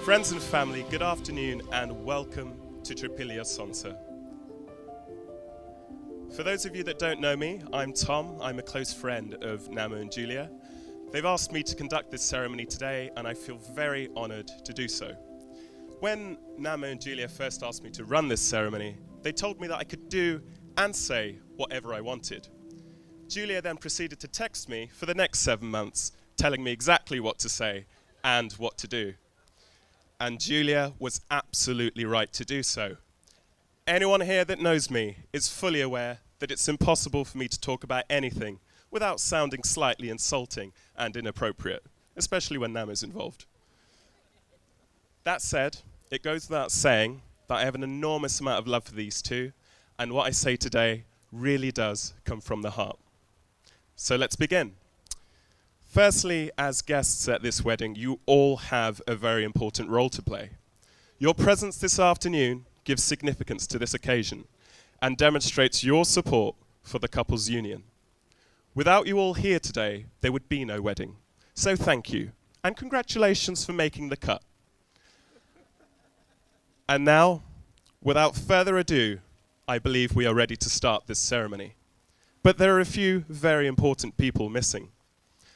Friends and family, good afternoon and welcome to Tripilia Sonsa. For those of you that don't know me, I'm Tom. I'm a close friend of Namo and Julia. They've asked me to conduct this ceremony today and I feel very honoured to do so. When Namo and Julia first asked me to run this ceremony, they told me that I could do and say whatever I wanted. Julia then proceeded to text me for the next 7 months, telling me exactly what to say and what to do. And Julia was absolutely right to do so. Anyone here that knows me is fully aware that it's impossible for me to talk about anything without sounding slightly insulting and inappropriate, especially when Namo's involved. That said, it goes without saying that I have an enormous amount of love for these two, and what I say today really does come from the heart. So let's begin. Firstly, as guests at this wedding, you all have a very important role to play. Your presence this afternoon gives significance to this occasion and demonstrates your support for the couple's union. Without you all here today, there would be no wedding. So thank you, and congratulations for making the cut. And now, without further ado, I believe we are ready to start this ceremony. But there are a few very important people missing.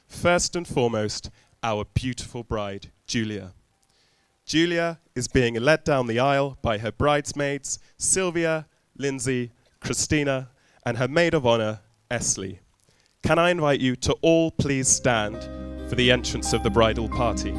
First and foremost, our beautiful bride, Julia. Julia is being led down the aisle by her bridesmaids, Sylvia, Lindsay, Christina, and her maid of honor, Esley. Can I invite you to all please stand for the entrance of the bridal party?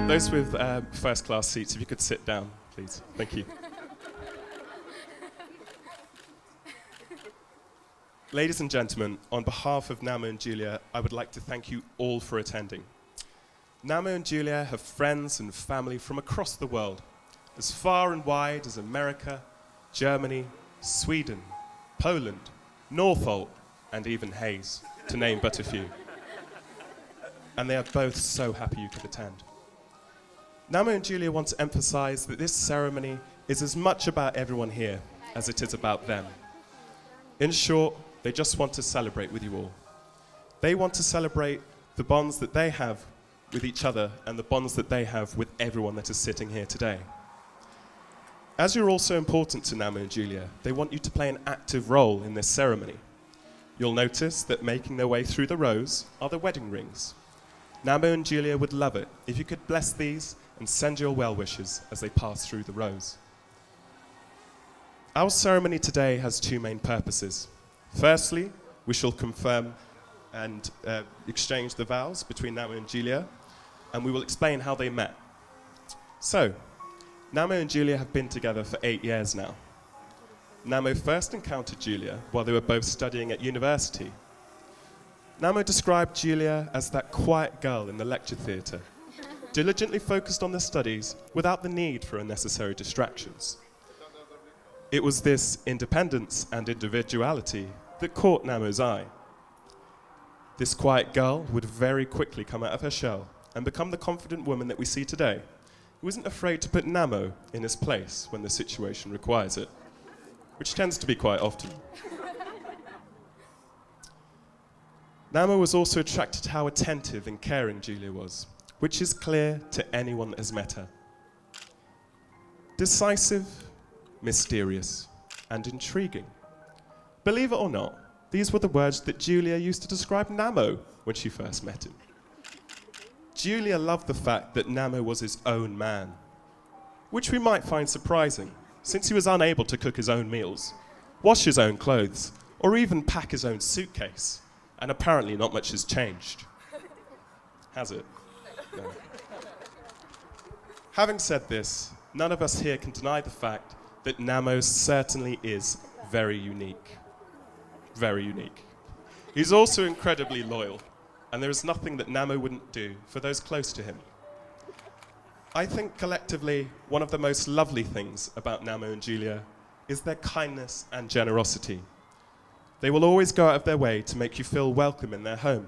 Those with first-class seats, if you could sit down, please. Thank you. Ladies and gentlemen, on behalf of Namo and Julia, I would like to thank you all for attending. Namo and Julia have friends and family from across the world, as far and wide as America, Germany, Sweden, Poland, Northolt, and even Hayes, to name but a few. And they are both so happy you could attend. Namo and Julia want to emphasize that this ceremony is as much about everyone here as it is about them. In short, they just want to celebrate with you all. They want to celebrate the bonds that they have with each other and the bonds that they have with everyone that is sitting here today. As you're also important to Namo and Julia, they want you to play an active role in this ceremony. You'll notice that making their way through the rows are the wedding rings. Namo and Julia would love it if you could bless these and send your well wishes as they pass through the rows. Our ceremony today has two main purposes. Firstly, we shall confirm and exchange the vows between Namo and Julia, and we will explain how they met. So, Namo and Julia have been together for 8 years now. Namo first encountered Julia while they were both studying at university. Namo described Julia as that quiet girl in the lecture theatre, diligently focused on their studies without the need for unnecessary distractions. It was this independence and individuality that caught Namo's eye. This quiet girl would very quickly come out of her shell and become the confident woman that we see today, who isn't afraid to put Namo in his place when the situation requires it, which tends to be quite often. Namo was also attracted to how attentive and caring Julia was, which is clear to anyone that has met her. Decisive, mysterious, and intriguing. Believe it or not, these were the words that Julia used to describe Namo when she first met him. Julia loved the fact that Namo was his own man, which we might find surprising, since he was unable to cook his own meals, wash his own clothes, or even pack his own suitcase, and apparently not much has changed. Has it? No. Having said this, none of us here can deny the fact that Namo certainly is very unique. Very unique. He's also incredibly loyal. and there is nothing that Namo wouldn't do for those close to him. I think collectively, one of the most lovely things about Namo and Julia is their kindness and generosity. They will always go out of their way to make you feel welcome in their home,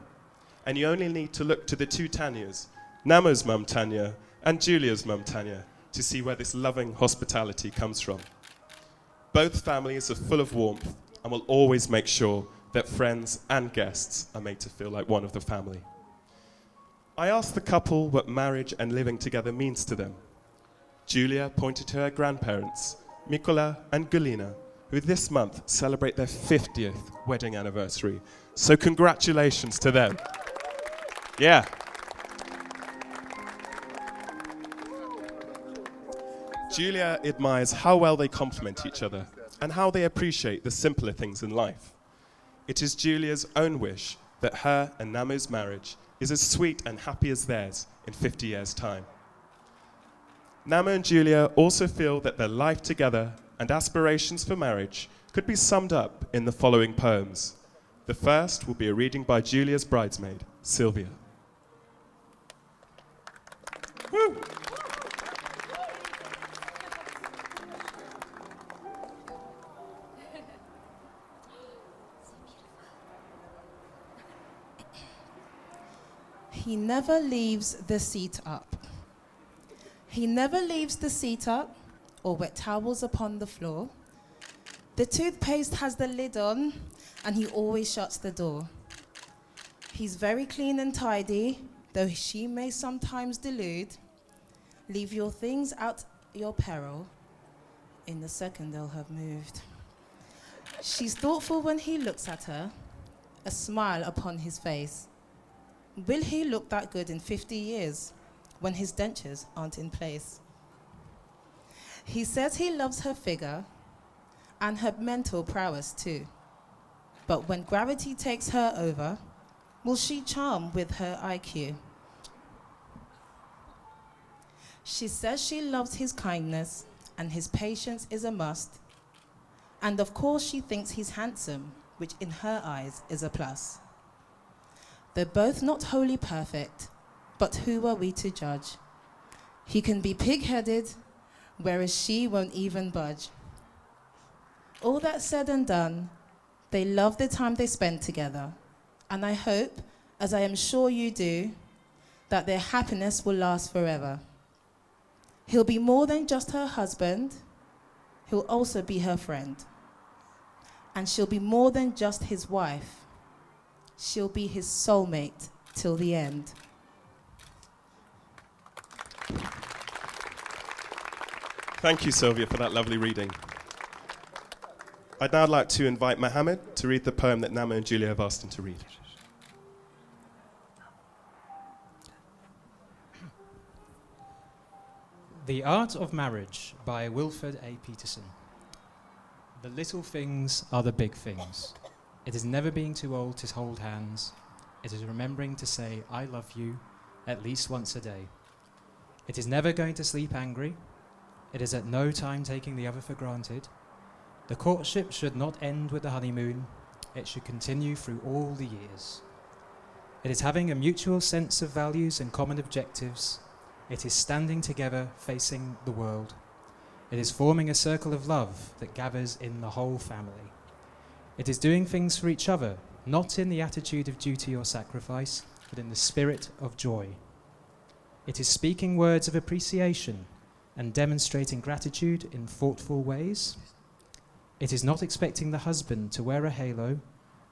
and you only need to look to the two Tanyas, Namo's mum Tanya and Julia's mum Tanya, to see where this loving hospitality comes from. Both families are full of warmth and will always make sure that friends and guests are made to feel like one of the family. I asked the couple what marriage and living together means to them. Julia pointed to her grandparents, Mikola and Gulina, who this month celebrate their 50th wedding anniversary. So congratulations to them. Yeah. Julia admires how well they complement each other and how they appreciate the simpler things in life. It is Julia's own wish that her and Namo's marriage is as sweet and happy as theirs in 50 years' time. Namo and Julia also feel that their life together and aspirations for marriage could be summed up in the following poems. The first will be a reading by Julia's bridesmaid, Sylvia. Woo! He never leaves the seat up. He never leaves the seat up or wet towels upon the floor. The toothpaste has the lid on and he always shuts the door. He's very clean and tidy, though she may sometimes delude. Leave your things out your peril. In the second they'll have moved. She's thoughtful when he looks at her, a smile upon his face. Will he look that good in 50 years when his dentures aren't in place? He says he loves her figure and her mental prowess too. But when gravity takes her over, will she charm with her IQ? She says she loves his kindness and his patience is a must. And of course she thinks he's handsome, which in her eyes is a plus. They're both not wholly perfect, but who are we to judge? He can be pig-headed, whereas she won't even budge. All that said and done, they love the time they spend together. And I hope, as I am sure you do, that their happiness will last forever. He'll be more than just her husband, he'll also be her friend. And she'll be more than just his wife. She'll be his soulmate till the end. Thank you, Sylvia, for that lovely reading. I'd now like to invite Mohammed to read the poem that Namo and Julia have asked him to read. The Art of Marriage by Wilfred A. Peterson. The little things are the big things. It is never being too old to hold hands. It is remembering to say, I love you, at least once a day. It is never going to sleep angry. It is at no time taking the other for granted. The courtship should not end with the honeymoon. It should continue through all the years. It is having a mutual sense of values and common objectives. It is standing together, facing the world. It is forming a circle of love that gathers in the whole family. It is doing things for each other, not in the attitude of duty or sacrifice, but in the spirit of joy. It is speaking words of appreciation and demonstrating gratitude in thoughtful ways. It is not expecting the husband to wear a halo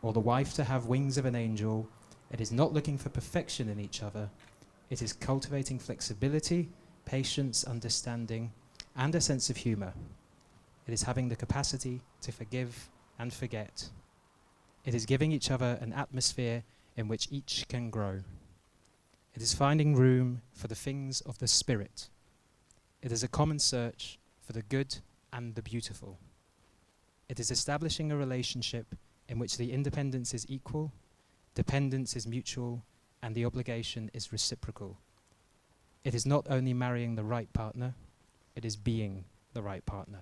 or the wife to have wings of an angel. It is not looking for perfection in each other. It is cultivating flexibility, patience, understanding, and a sense of humor. It is having the capacity to forgive and forget. It is giving each other an atmosphere in which each can grow. It is finding room for the things of the spirit. It is a common search for the good and the beautiful. It is establishing a relationship in which the independence is equal, dependence is mutual, and the obligation is reciprocal. It is not only marrying the right partner, it is being the right partner.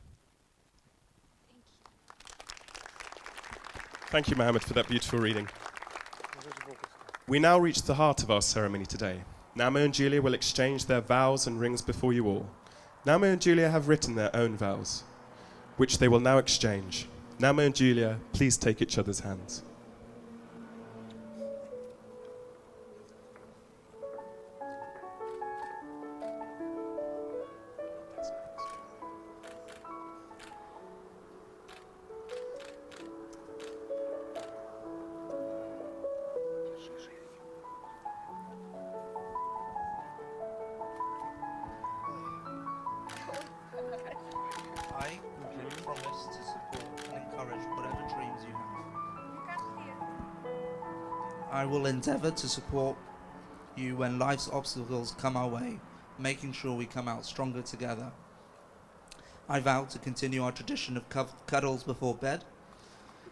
Thank you, Mohammed, for that beautiful reading. We now reach the heart of our ceremony today. Namo and Julia will exchange their vows and rings before you all. Namo and Julia have written their own vows, which they will now exchange. Namo and Julia, please take each other's hands. I, Julia, promise to support and encourage whatever dreams you have. I will endeavour to support you when life's obstacles come our way, making sure we come out stronger together. I vow to continue our tradition of cuddles before bed.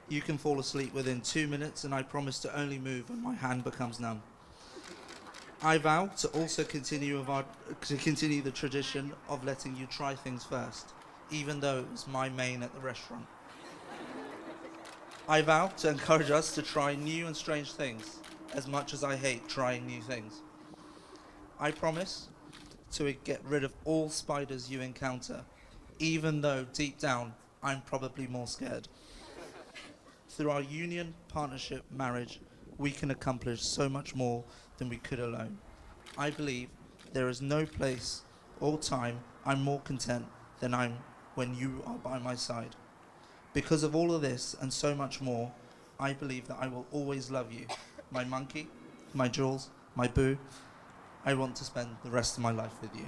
You can fall asleep within 2 minutes, and I promise to only move when my hand becomes numb. I vow to also continue the tradition of letting you try things first, even though it was my main at the restaurant. I vow to encourage us to try new and strange things, as much as I hate trying new things. I promise to get rid of all spiders you encounter, even though deep down I'm probably more scared. Through our union, partnership, marriage, we can accomplish so much more than we could alone. I believe there is no place or time I'm more content than I'm when you are by my side. Because of all of this and so much more, I believe that I will always love you. My monkey, my jewels, my boo. I want to spend the rest of my life with you.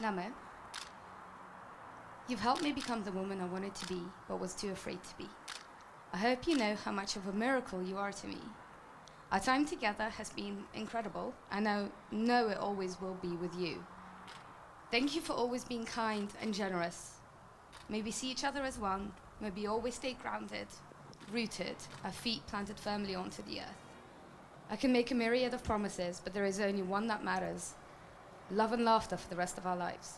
Namo, you've helped me become the woman I wanted to be, but was too afraid to be. I hope you know how much of a miracle you are to me. Our time together has been incredible, and I know it always will be with you. Thank you for always being kind and generous. May we see each other as one. May we always stay grounded, rooted, our feet planted firmly onto the earth. I can make a myriad of promises, but there is only one that matters. Love and laughter for the rest of our lives.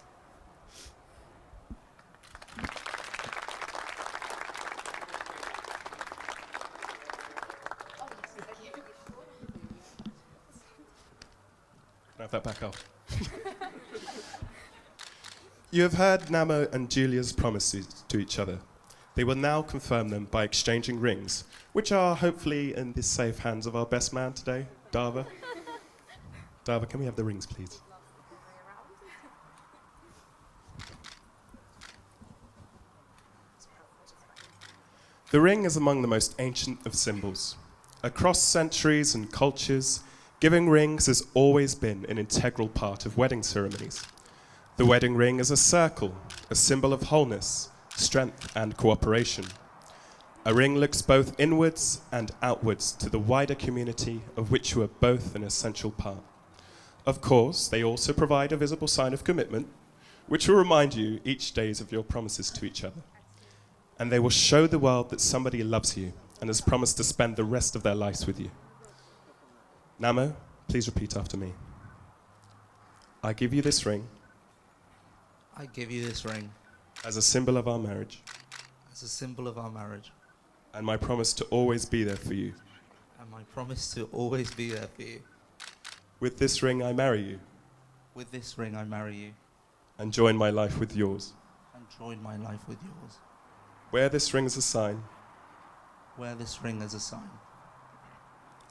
Can I have that back up? You have heard Namo and Julia's promises to each other. They will now confirm them by exchanging rings, which are hopefully in the safe hands of our best man today, Dava. Dava, can we have the rings, please? The ring is among the most ancient of symbols. Across centuries and cultures, giving rings has always been an integral part of wedding ceremonies. The wedding ring is a circle, a symbol of wholeness, strength, and cooperation. A ring looks both inwards and outwards to the wider community of which you are both an essential part. Of course, they also provide a visible sign of commitment, which will remind you each day of your promises to each other. And they will show the world that somebody loves you and has promised to spend the rest of their lives with you. Namo, please repeat after me. I give you this ring I give you this ring as a symbol of our marriage as a symbol of our marriage, and my promise to always be there for you. and my promise to always be there for you. With this ring, I marry you With this ring, I marry you and join my life with yours. and join my life with yours. Wear this ring as a sign Wear this ring as a sign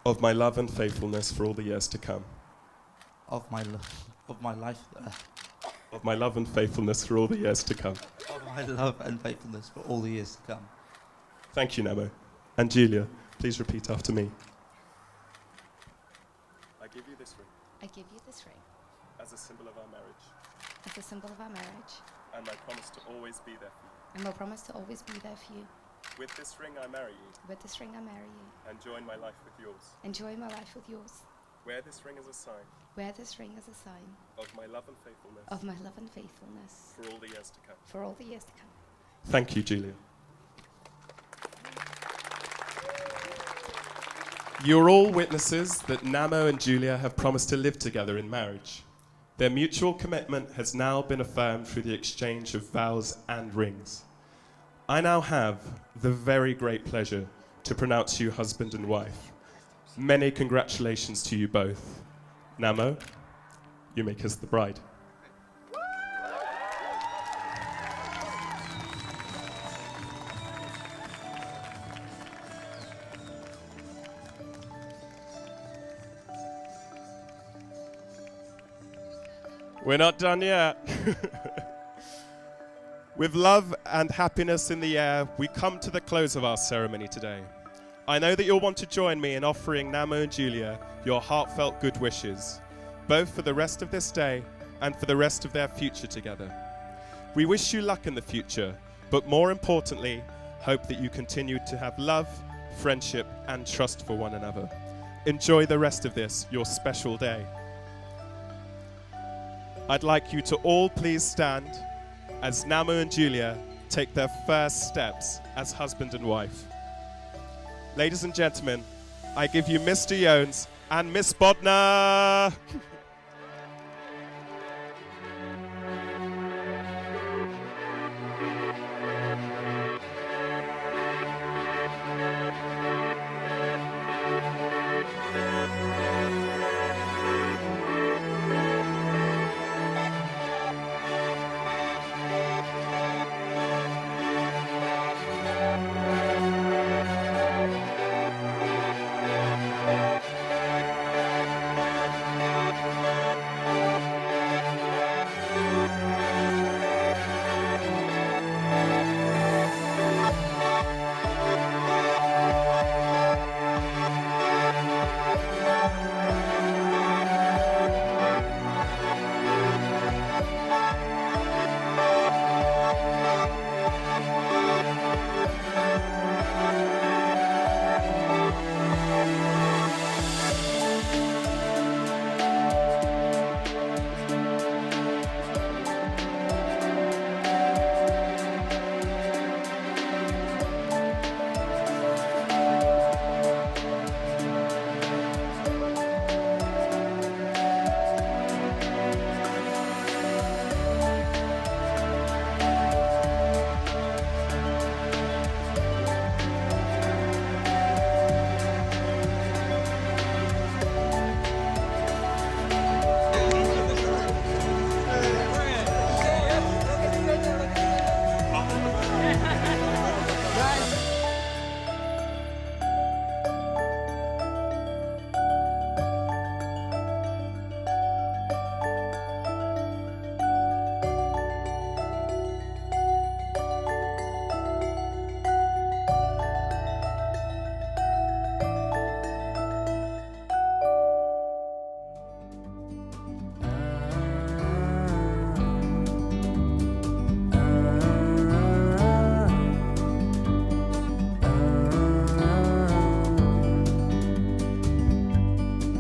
of my love and faithfulness for all the years to come. of my life, Of my love and faithfulness for all the years to come. of my love and faithfulness for all the years to come. Thank you, Namo. And Julia, please repeat after me. I give you this ring I give you this ring as a symbol of our marriage, as a symbol of our marriage, and my promise to always be there for you. and will promise to always be there for you. With this ring, I marry you With this ring, I marry you and join my life with yours. and join my life with yours. Wear this ring as a sign Wear this ring as a sign of my love and faithfulness of my love and faithfulness for all the years to come. for all the years to come. Thank you, Julia. You're all witnesses that Namo and Julia have promised to live together in marriage. Their mutual commitment has now been affirmed through the exchange of vows and rings. I now have the very great pleasure to pronounce you husband and wife. Many congratulations to you both. Namo, you may kiss the bride. We're not done yet. With love and happiness in the air, we come to the close of our ceremony today. I know that you'll want to join me in offering Namo and Julia your heartfelt good wishes, both for the rest of this day and for the rest of their future together. We wish you luck in the future, but more importantly, hope that you continue to have love, friendship, and trust for one another. Enjoy the rest of this, your special day. I'd like you to all please stand as Namo and Julia take their first steps as husband and wife. Ladies and gentlemen, I give you Mr. Jones and Miss Bodnar.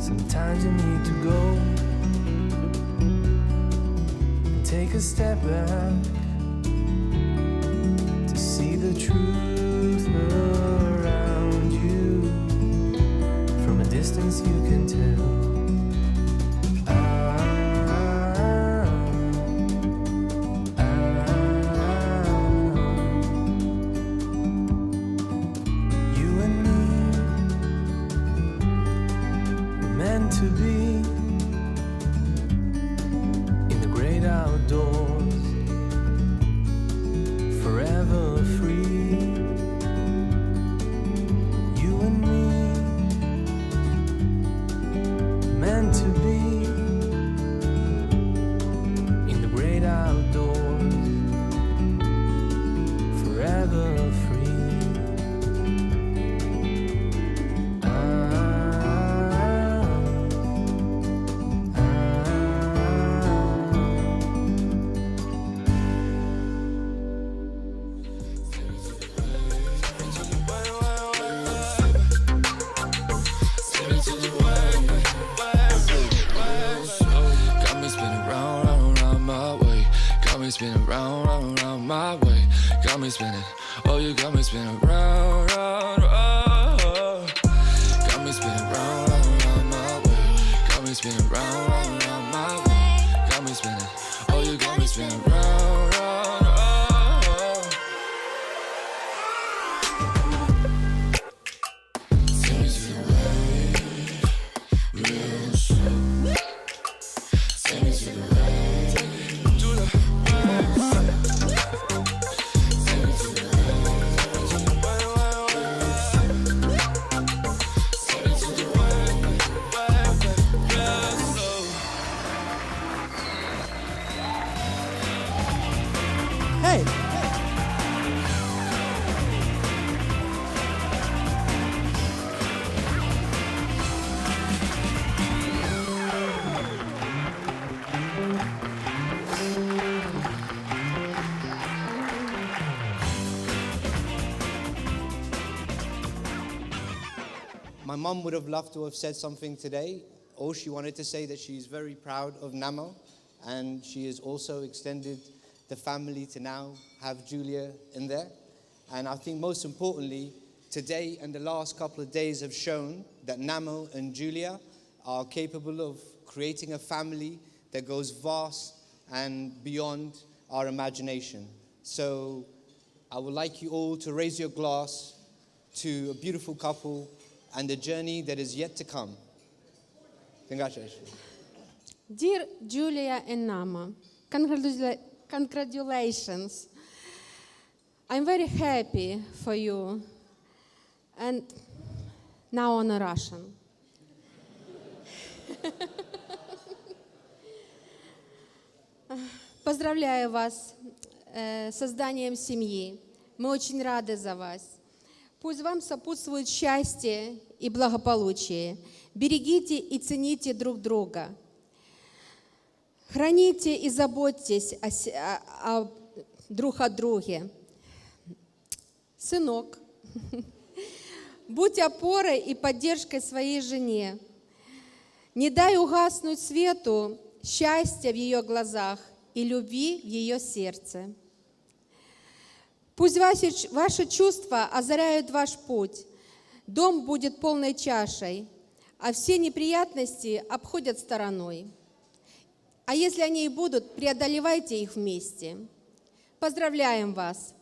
Sometimes you need to go and take a step back to see the truth around you. From a distance you can tell. You and me were meant to be in the great outdoors, forever free. round, round my way. Got me spinning, oh you got me spinning round, round, round. Got me spinning round, round, round my way. Got me spinning round, round, round my way. Got me spinning, oh you got me spinning round, round, round. Take me to the right, real slow. Take me to the right, to the right. Take me to the right, to the right. Take me to the right, real slow. Hey! My mum would have loved to have said something today. All she wanted to say that she's very proud of Namo, and she has also extended the family to now have Julia in there. And I think most importantly, today and the last couple of days have shown that Namo and Julia are capable of creating a family that goes vast and beyond our imagination. So I would like you all to raise your glass to a beautiful couple and the journey that is yet to come. Congratulations. Dear Julia and Nama, congratulations. I'm very happy for you. And now on a Russian. Поздравляю вас с созданием семьи. Мы очень рады за вас. Пусть вам сопутствует счастье и благополучие. Берегите и цените друг друга. Храните и заботьтесь друг о друге. Сынок, будь опорой и поддержкой своей жене. Не дай угаснуть свету счастья в ее глазах и любви в ее сердце. Пусть ваши чувства озаряют ваш путь. Дом будет полной чашей, а все неприятности обходят стороной. А если они и будут, преодолевайте их вместе. Поздравляем вас!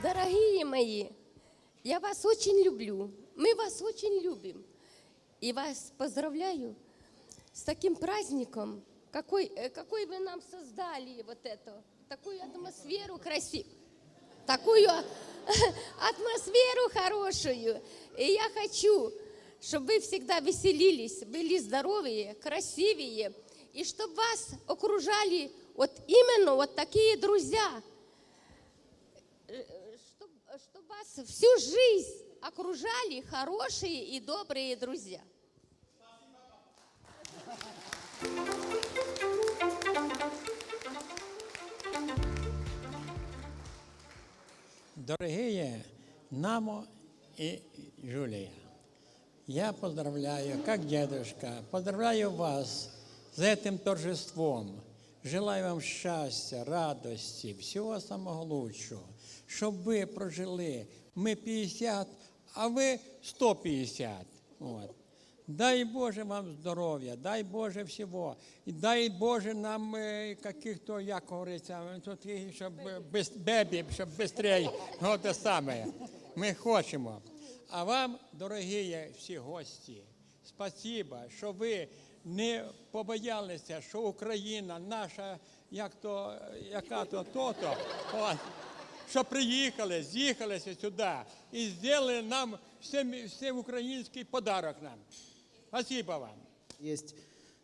Дорогие мои, я вас очень люблю, мы вас очень любим. И вас поздравляю с таким праздником, какой вы нам создали, вот эту, такую атмосферу красивую, такую атмосферу хорошую. И я хочу, чтобы вы всегда веселились, были здоровые, красивые, и чтобы вас окружали вот именно вот такие друзья, чтобы вас всю жизнь окружали хорошие и добрые друзья. Дорогие Намо и Джулия, я поздравляю, как дедушка, поздравляю вас с этим торжеством. Желаю вам счастья, радости, всего самого лучшего, чтобы вы прожили, мы 50, а вы 150. Вот. Дай Боже вам здоров'я, дай Боже всего. І дай Боже нам каких-то, як говориться, щоб бебі, щоб швидше, ну те саме. Ми хочемо. А вам, дорогі всі гості, спасибо, що ви не побоялися, що Україна наша, яка-то, що приїхали, з'їхалися сюди і зробили нам всім український подарок нам. Спасибо вам. Есть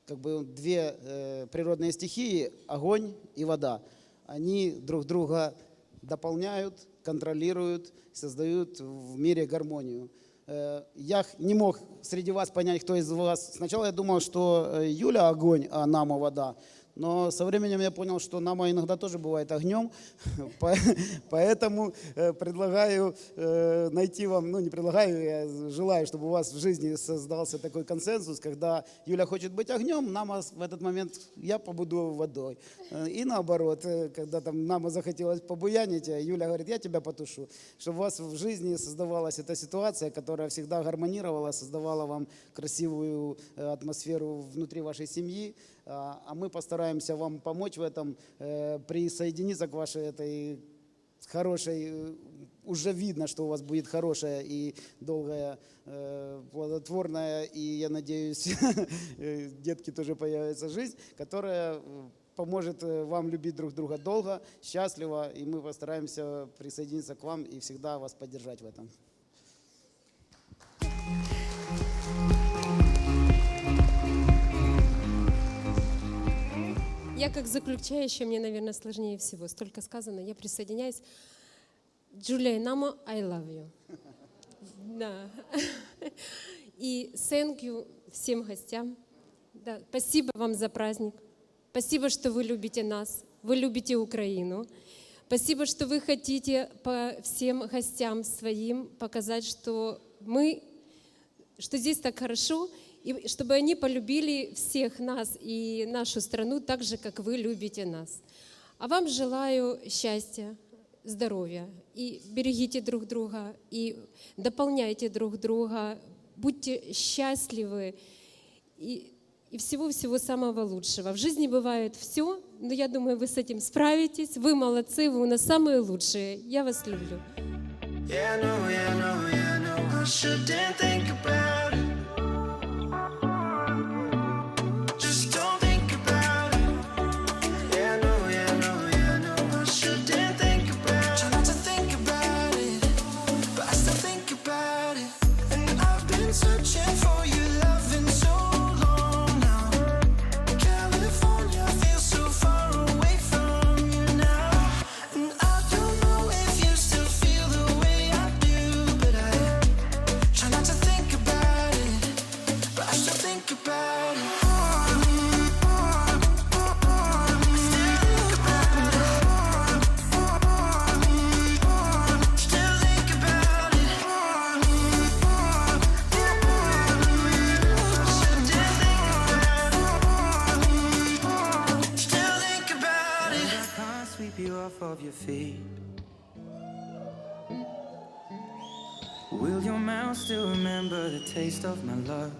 как бы две природные стихии, огонь и вода. Они друг друга дополняют, контролируют, создают в мире гармонию. Я не мог среди вас понять, кто из вас. Сначала я думал, что Юля огонь, а Намо вода. Но со временем я понял, что Намо иногда тоже бывает огнем, поэтому предлагаю найти вам, ну не предлагаю, я желаю, чтобы у вас в жизни создался такой консенсус, когда Юля хочет быть огнем, Намо в этот момент я побуду водой. И наоборот, когда там Намо захотелось побуянить, а Юля говорит, я тебя потушу. Чтобы у вас в жизни создавалась эта ситуация, которая всегда гармонировала, создавала вам красивую атмосферу внутри вашей семьи. А мы постараемся вам помочь в этом, присоединиться к вашей этой хорошей, уже видно, что у вас будет хорошая и долгая, плодотворная, и, я надеюсь, детки тоже появится жизнь, которая поможет вам любить друг друга долго, счастливо, и мы постараемся присоединиться к вам и всегда вас поддержать в этом. Я как заключающая, мне, наверное, сложнее всего. Столько сказано, я присоединяюсь. Джулия и Намо, I love you. Да. И thank you всем гостям. Да. Спасибо вам за праздник. Спасибо, что вы любите нас, вы любите Украину. Спасибо, что вы хотите по всем гостям своим показать, что здесь так хорошо, и чтобы они полюбили всех нас и нашу страну так же, как вы любите нас. А вам желаю счастья, здоровья, и берегите друг друга, и дополняйте друг друга, будьте счастливы, и всего-всего самого лучшего. В жизни бывает все, но я думаю, вы с этим справитесь, вы молодцы, вы у нас самые лучшие. Я вас люблю. Will your mouth still remember the taste of my love?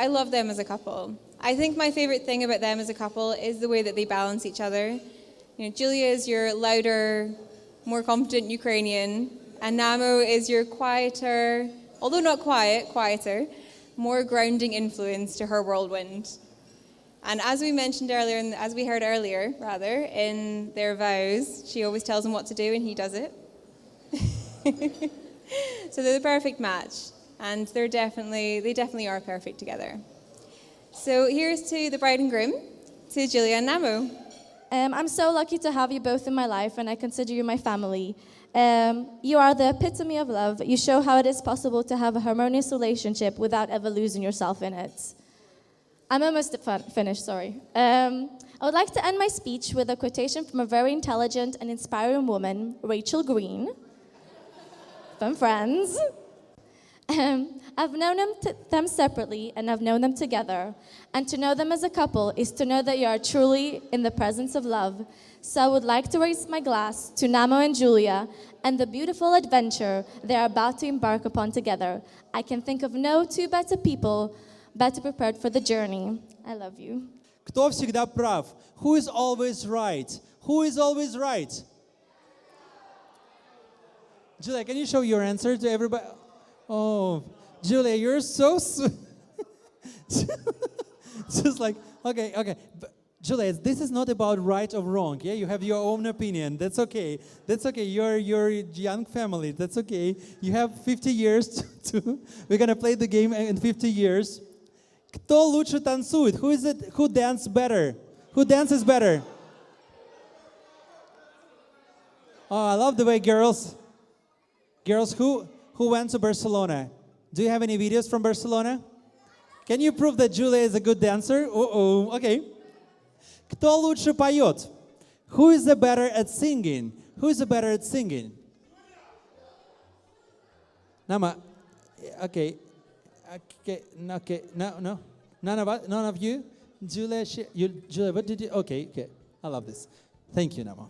I love them as a couple. I think my favorite thing about them as a couple is the way that they balance each other. You know, Julia is your louder, more confident Ukrainian, and Namo is your quieter, although not quiet, quieter, more grounding influence to her whirlwind. And as we mentioned earlier, and as we heard earlier, rather, in their vows, she always tells him what to do and he does it. So they're the perfect match, and they definitely are perfect together. So here's to the bride and groom, to Julia and Namo. I'm so lucky to have you both in my life, and I consider you my family. You are the epitome of love. You show how it is possible to have a harmonious relationship without ever losing yourself in it. I'm almost finished, sorry. I would like to end my speech with a quotation from a very intelligent and inspiring woman, Rachel Green, from Friends. I've known them separately, and I've known them together. And to know them as a couple is to know that you are truly in the presence of love. So I would like to raise my glass to Namo and Julia and the beautiful adventure they are about to embark upon together. I can think of no two better people better prepared for the journey. I love you. Кто всегда прав? Who is always right? Who is always right? Julia, can you show your answer to everybody? Oh, Julia, you're so just like, okay. But Julia, this is not about right or wrong. Yeah, you have your own opinion. That's okay. That's okay. You're a young family. That's okay. You have 50 years to we're gonna play the game in 50 years. Кто лучше танцует? Who is it? Who dances better? Who dances better? Oh, I love the way girls, who went to Barcelona? Do you have any videos from Barcelona? Can you prove that Julia is a good dancer? Okay. Кто лучше поет? Who is the better at singing? Who is the better at singing? Nama, okay, no, none of you? Julia, Julia, what did you? Okay, I love this. Thank you, Nama.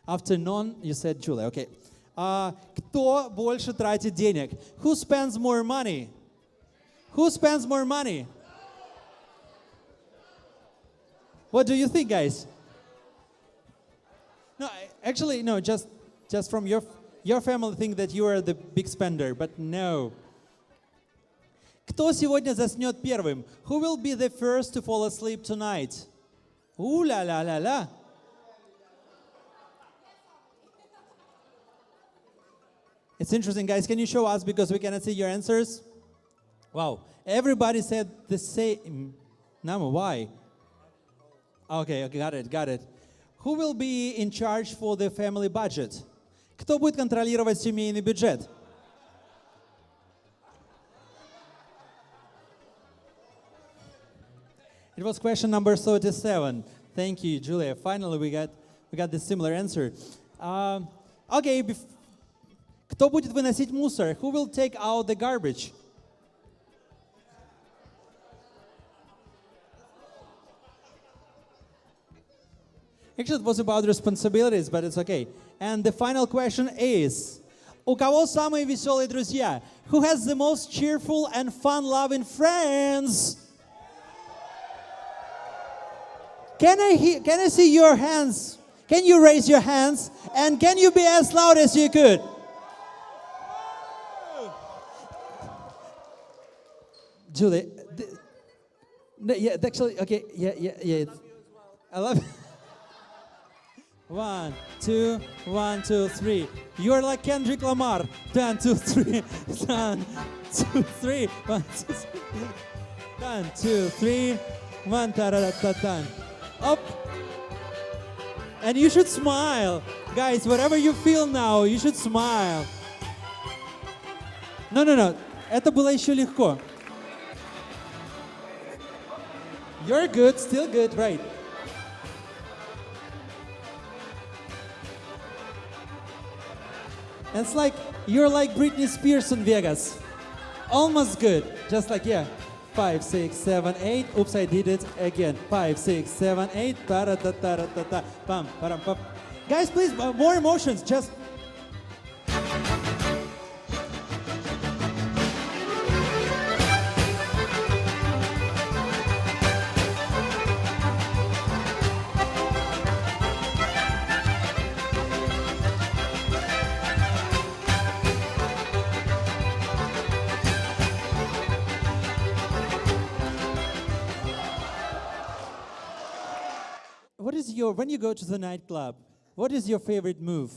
After none, you said Julia. Okay. Кто больше тратит денег? Who spends more money? Who spends more money? What do you think, guys? No, actually, no. Just from your family think that you are the big spender, but no. Кто сегодня заснет первым? Who will be the first to fall asleep tonight? Ooh la la la la. It's interesting, guys. Can you show us because we cannot see your answers? Wow. Everybody said the same. Namo, why? Okay, got it. Who will be in charge for the family budget? Кто будет контролировать семейный бюджет? It was question number 37. Thank you, Julia. Finally, we got the similar answer. Okay. Кто будет выносить мусор? Who will take out the garbage? Actually, it was about responsibilities, but it's okay. And the final question is, у кого самые веселые друзья? Who has the most cheerful and fun-loving friends? Can I see your hands? Can you raise your hands? And can you be as loud as you could? Julie, yeah, actually, okay, yeah. I love it. 1, 2, 1, 2, 3. You are like Kendrick Lamar. 1, 2, 3. 1, 2, 3. 1, 2, 3. 1, 2, 3. 1, ta-da-da-ta-ta. Up. And you should smile. Guys, whatever you feel now, you should smile. No. Это было еще легко. You're good, still good, right? It's like, you're like Britney Spears in Vegas. Almost good. Just like, yeah. 5, 6, 7, 8. Oops, I did it again. 5, 6, 7, 8. Ta-ra-ta-ta-ra-ta-ta. Pam, param, pam. Guys, please, more emotions. Just... is your, when you go to the nightclub, what is your favorite move?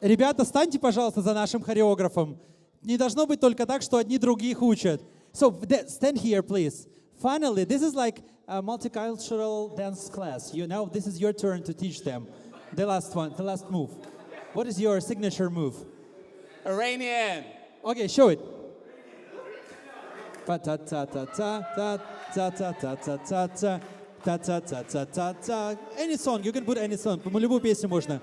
Ребята, станьте, пожалуйста, за нашим хореографом. Не должно быть только так, что одни других учат. So, stand here, please. Finally, this is like a multicultural dance class. You know, this is your turn to teach them. The last one, the last move. What is your signature move? Iranian. Okay, show it. Ta-ta-ta-ta-ta-ta-ta-ta-ta-ta-ta-ta-ta-ta-ta. Any song, you can put any song. Любую песню можно.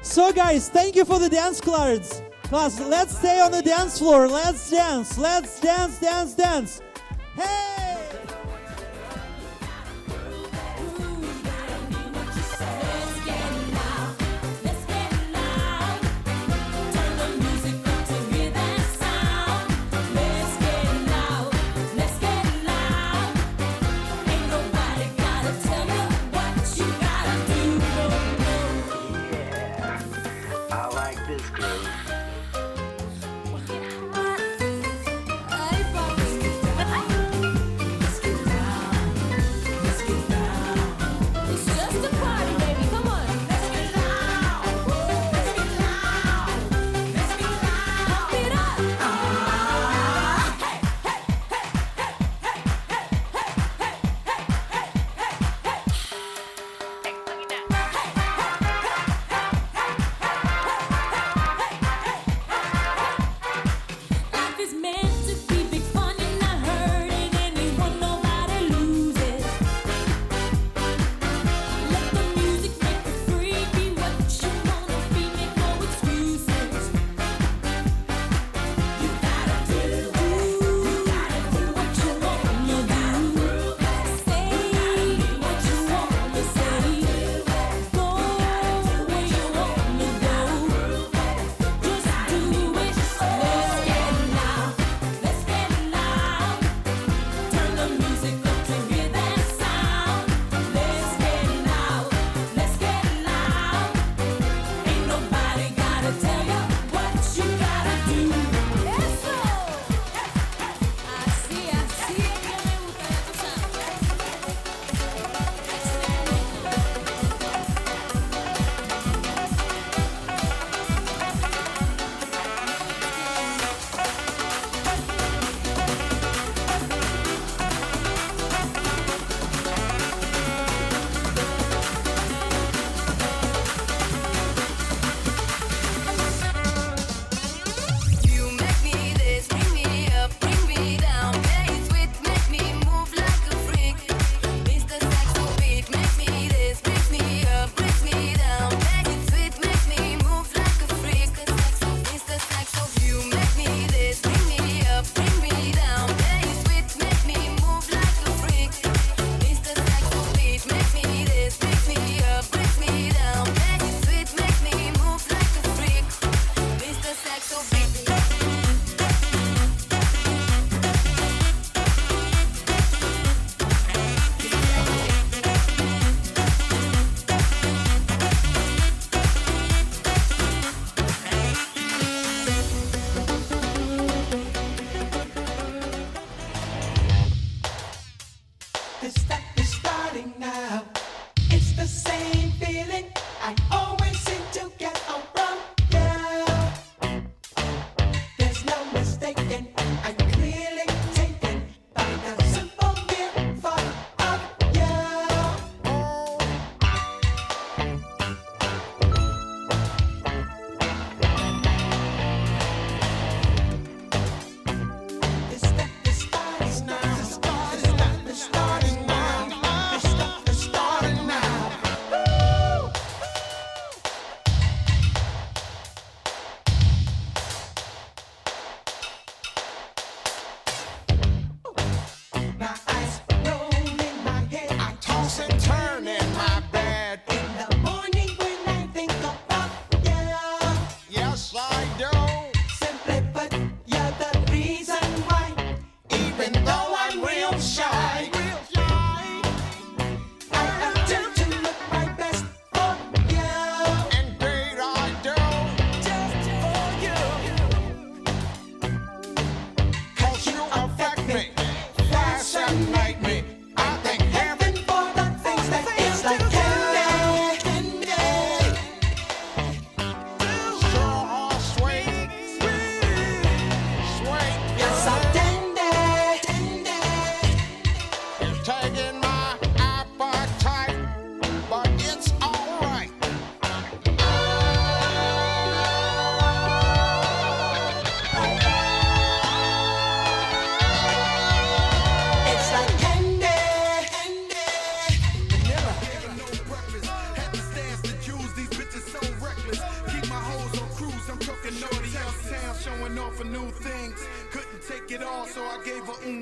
So guys, thank you for the dance class. Let's stay on the dance floor. Let's dance. Let's dance, dance, dance. Hey!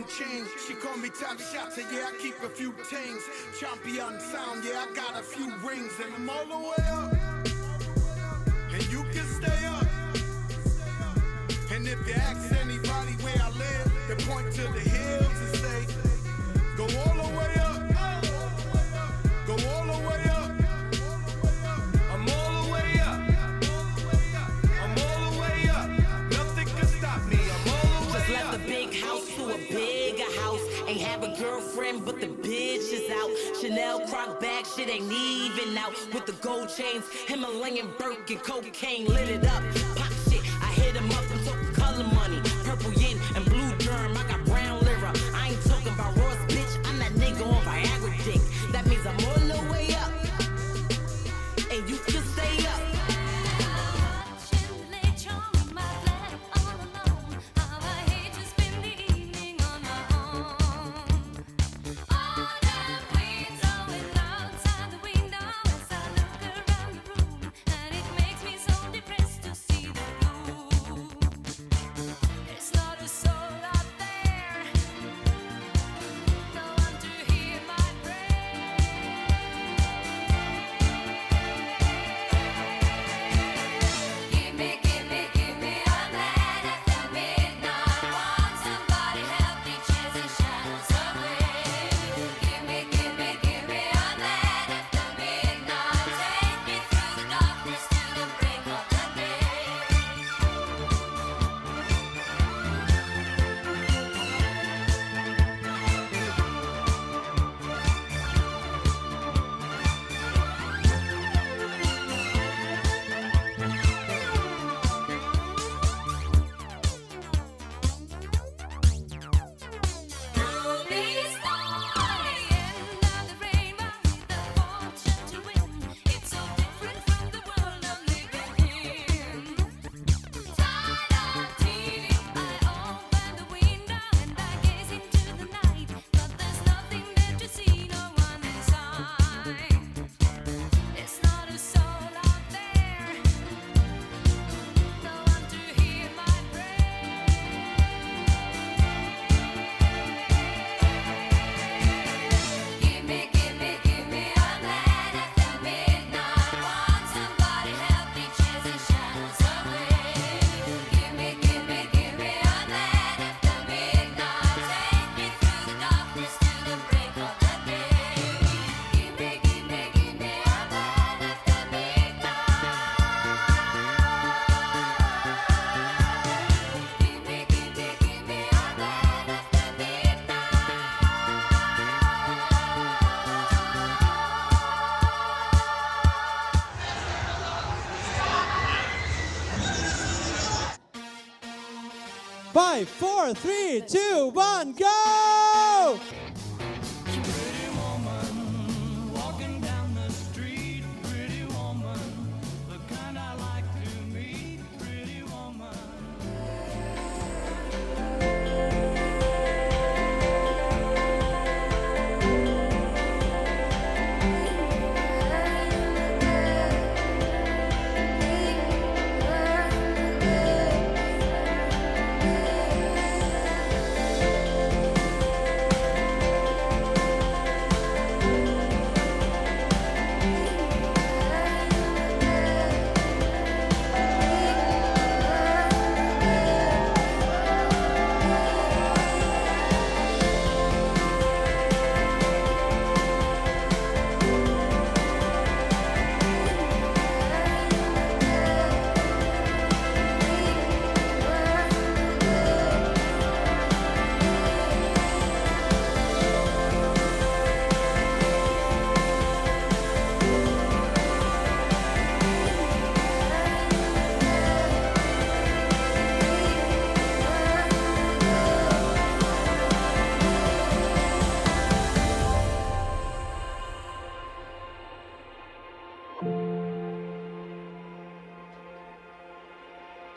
gold chain. She call me top shots, and yeah, I keep a few tings. Champion sound, yeah, I got a few rings, and I'm all the way up. And you can stay up. And if you ask anybody where I live, they point to the hills and say, go all the way up. Go all the way up. I'm all the way up. I'm all the way up. Nothing can stop me. I'm all the way up. Just left the big house to a bigger house. Ain't have a girlfriend, but the bitch is out. Chanel croc bag, shit ain't even out. With the gold chains, Himalayan Birkin, cocaine lit it up. Pop shit, I hit him up. I'm talking color money, purple yin and blue germ. I got brown lira. I ain't talking about Ross, bitch. I'm that nigga on Viagra dick. That means I'm all the way up, and you can stay up. Five, four, three, two, one, go!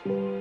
you.